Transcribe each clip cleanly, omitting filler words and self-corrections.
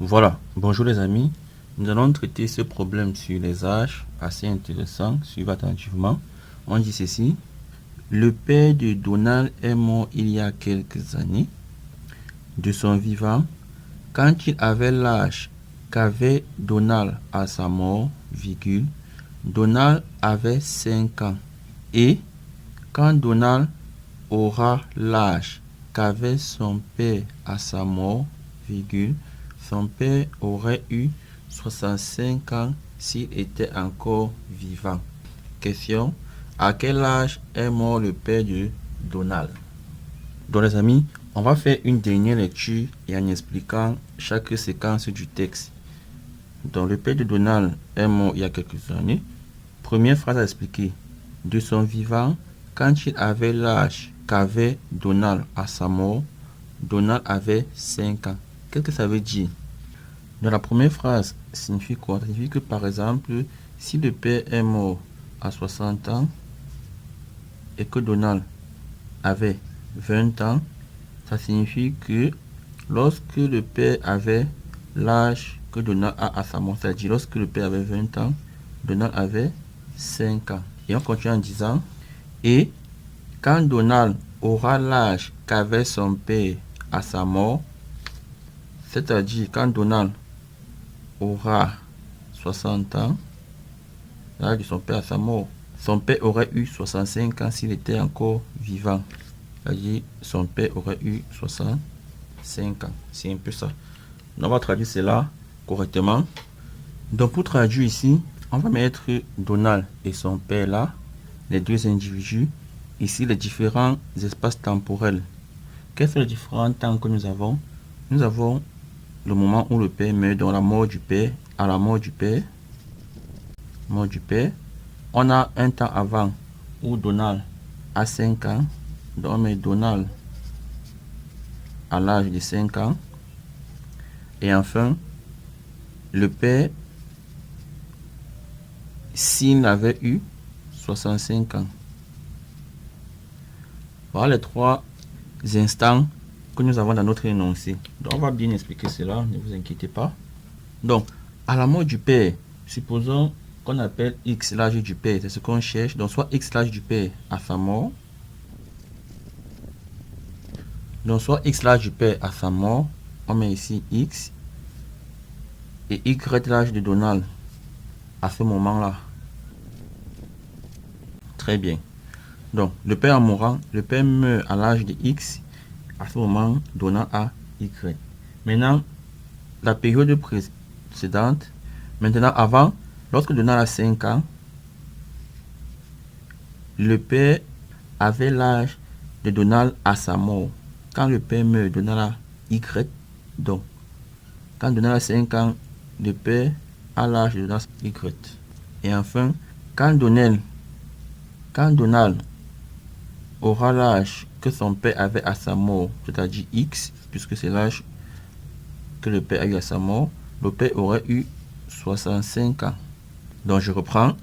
Voilà, bonjour les amis. Nous allons traiter ce problème sur les âges, assez intéressant. Suivez attentivement. On dit ceci. Le père de Donald est mort il y a quelques années. De son vivant, quand il avait l'âge qu'avait Donald à sa mort, virgule, Donald avait 5 ans. Et quand Donald aura l'âge qu'avait son père à sa mort, virgule, son père aurait eu 65 ans s'il était encore vivant. Question. À quel âge est mort le père de Donald? Donc les amis, on va faire une dernière lecture et en expliquant chaque séquence du texte. Donc le père de Donald est mort il y a quelques années. Première phrase à expliquer. De son vivant, quand il avait l'âge qu'avait Donald à sa mort, Donald avait 5 ans. Qu'est-ce que ça veut dire? Dans la première phrase, signifie quoi? Ça signifie que par exemple, si le père est mort à 60 ans et que Donald avait 20 ans, ça signifie que lorsque le père avait l'âge que Donald a à sa mort, c'est-à-dire lorsque le père avait 20 ans, Donald avait 5 ans. Et on continue en disant, et quand Donald aura l'âge qu'avait son père à sa mort, c'est-à-dire quand Donald aura 60 ans, l'âge de son père à sa mort, son père aurait eu 65 ans s'il était encore vivant. C'est-à-dire son père aurait eu 65 ans. C'est un peu ça. Donc, on va traduire cela correctement. Donc pour traduire ici, on va mettre Donald et son père là, les deux individus. Ici les différents espaces temporels. Quels sont les différents temps que nous avons? Nous avons le moment où le père meurt, donc la mort du père, à la mort du père. On a un temps avant où Donald a 5 ans. Donc on met Donald à l'âge de 5 ans. Et enfin, le père, s'il avait eu 65 ans. Voilà les trois instants que nous avons dans notre énoncé. Donc on va bien expliquer cela, ne vous inquiétez pas. Donc, à la mort du père, supposons qu'on appelle X l'âge du père, c'est ce qu'on cherche. Donc soit X l'âge du père à sa mort. Donc soit X l'âge du père à sa mort, on met ici X. Et Y l'âge de Donald à ce moment-là. Très bien. Donc, le père en mourant, le père meurt à l'âge de X. À ce moment, Donald a Y. Maintenant, la période précédente. Maintenant, avant, lorsque Donald a 5 ans, le père avait l'âge de Donald à sa mort. Quand le père meurt, Donald a Y. Donc, quand Donald a 5 ans, le père a l'âge de Donald Y. Et enfin, quand Donald aura l'âge que son père avait à sa mort, c'est-à-dire X, puisque c'est l'âge que le père a eu à sa mort, le père aurait eu 65 ans. Donc je reprends.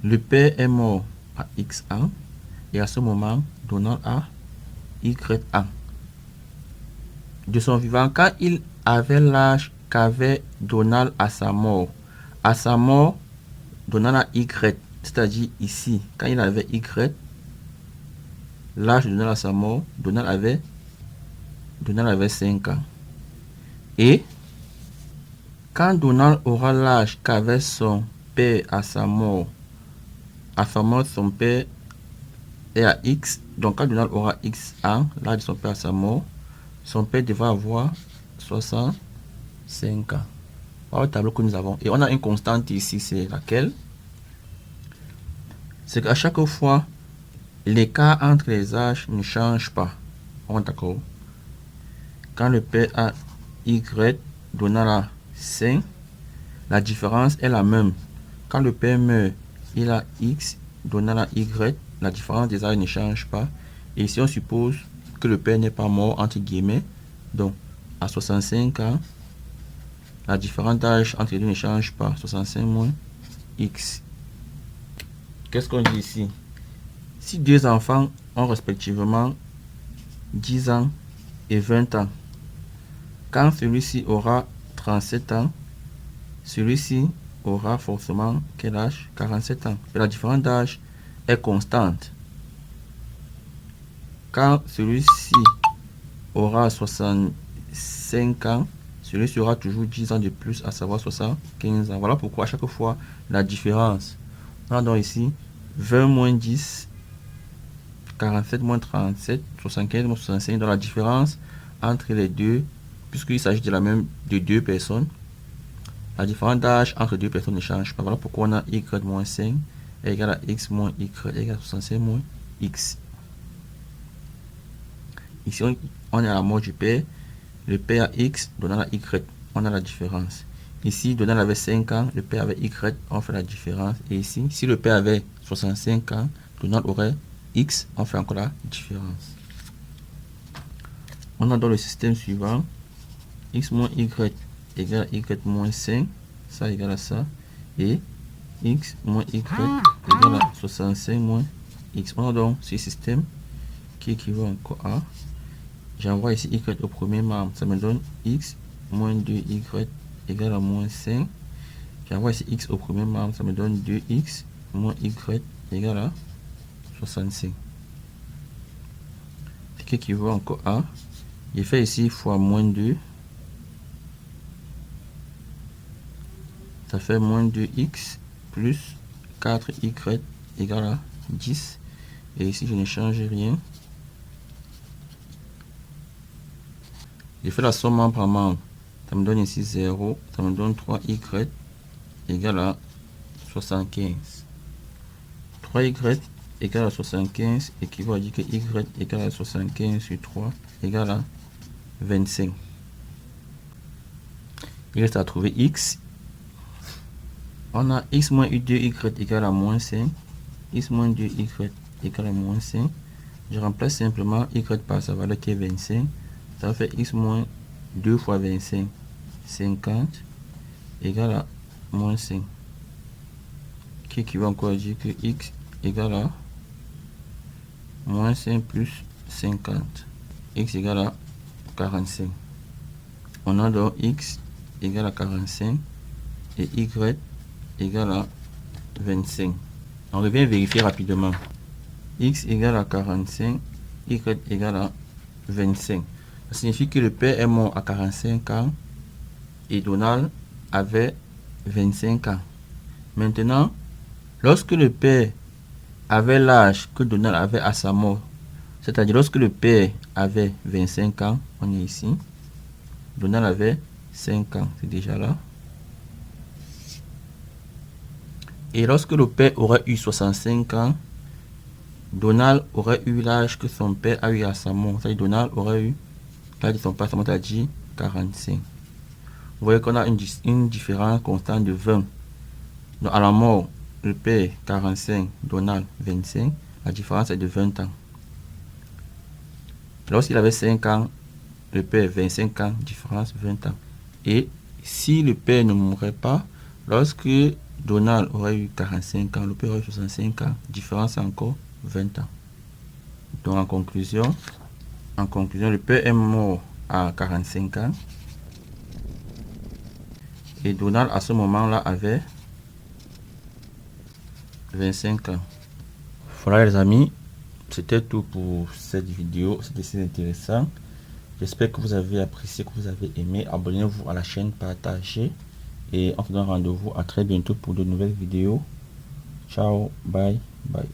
Le père est mort à X ans et à ce moment, Donald a Y ans. De son vivant, quand il avait l'âge qu'avait Donald à sa mort, Donald a Y, c'est-à-dire ici, quand il avait Y, l'âge de Donald à sa mort, Donald avait 5 ans. Et quand Donald aura l'âge qu'avait son père à sa mort, son père est à X. Donc quand Donald aura X ans, l'âge de son père à sa mort, son père devra avoir 65 ans. Voilà le tableau que nous avons. Et on a une constante ici, c'est laquelle? C'est qu'à chaque fois, l'écart entre les âges ne change pas. On est d'accord? Quand le père a Y, Donald a 5, la différence est la même. Quand le père meurt, il a X, Donald a Y, la différence des âges ne change pas. Et si on suppose que le père n'est pas mort, entre guillemets, donc à 65 ans, la différence d'âge entre les deux ne change pas. 65 moins X. Qu'est-ce qu'on dit ici? Si deux enfants ont respectivement 10 ans et 20 ans, Quand celui-ci aura 37 ans, celui-ci aura forcément quel âge? 47 ans. Et la différence d'âge est constante. Quand celui-ci aura 65 ans, celui-ci aura toujours 10 ans de plus, à savoir 75 ans. Voilà pourquoi à chaque fois la différence. On a donc ici 20 moins 10, 47 moins 37, 75 moins 65. Dans la différence entre les deux, puisqu'il s'agit de deux personnes, la différence d'âge entre deux personnes ne change pas. Voilà pourquoi on a y moins 5 est égal à x moins y égale à 65 moins x. Ici, on est à la mort du père. Le père a x, donnant la y, on a la différence. Ici, donnant avait 5 ans, le père avait y, on fait la différence. Et ici, si le père avait 65 ans, donnant aurait x, on fait encore la différence. On a dans le système suivant, x moins y égale à y moins 5, ça égale à ça, et x moins y égale à 65 moins x. On a donc ce système qui équivaut encore à, j'envoie ici y au premier membre, ça me donne x moins 2y égale à moins 5. J'envoie ici x au premier membre, ça me donne 2x moins y égale à 65. Ce qui équivaut encore à, j'ai fait ici fois moins 2, ça fait moins 2x plus 4y égale à 10. Et ici, je ne change rien. Je fais la somme membre par membre. Ça me donne ici 0. Ça me donne 3y égale à 75. 3y égale à 75 équivaut à dire que y égale à 75 sur 3 égale à 25. Il reste à trouver x. On a x moins 2y égale à moins 5. X moins 2y égale à moins 5. Je remplace simplement y par sa valeur qui est 25. Ça va faire x moins 2 fois 25, 50, égale à moins 5. Qui équivaut encore à dire que x égale à moins 5 plus 50. X égale à 45. On a donc x égale à 45 et y égale à 25. On revient vérifier rapidement. X égale à 45, y égale à 25. Ça signifie que le père est mort à 45 ans et Donald avait 25 ans. Maintenant, lorsque le père avait l'âge que Donald avait à sa mort, c'est-à-dire lorsque le père avait 25 ans, on est ici, Donald avait 5 ans, c'est déjà là. Et lorsque le père aurait eu 65 ans, Donald aurait eu l'âge que son père a eu à sa mort. C'est-à-dire Donald aurait eu l'âge de son père, c'est-à-dire 45. Vous voyez qu'on a une différence constante de 20. Donc à la mort, le père 45, Donald 25. La différence est de 20 ans. Lorsqu'il avait 5 ans, le père 25 ans, différence 20 ans. Et si le père ne mourrait pas, lorsque Donald aurait eu 45 ans, le père aurait eu 65 ans, différence encore 20 ans. Donc en conclusion, le père est mort à 45 ans et Donald à ce moment-là avait 25 ans. Voilà les amis, c'était tout pour cette vidéo, c'était assez intéressant. J'espère que vous avez apprécié, que vous avez aimé. Abonnez-vous à la chaîne, partagez et on se donne rendez-vous à très bientôt pour de nouvelles vidéos. Ciao, bye, bye.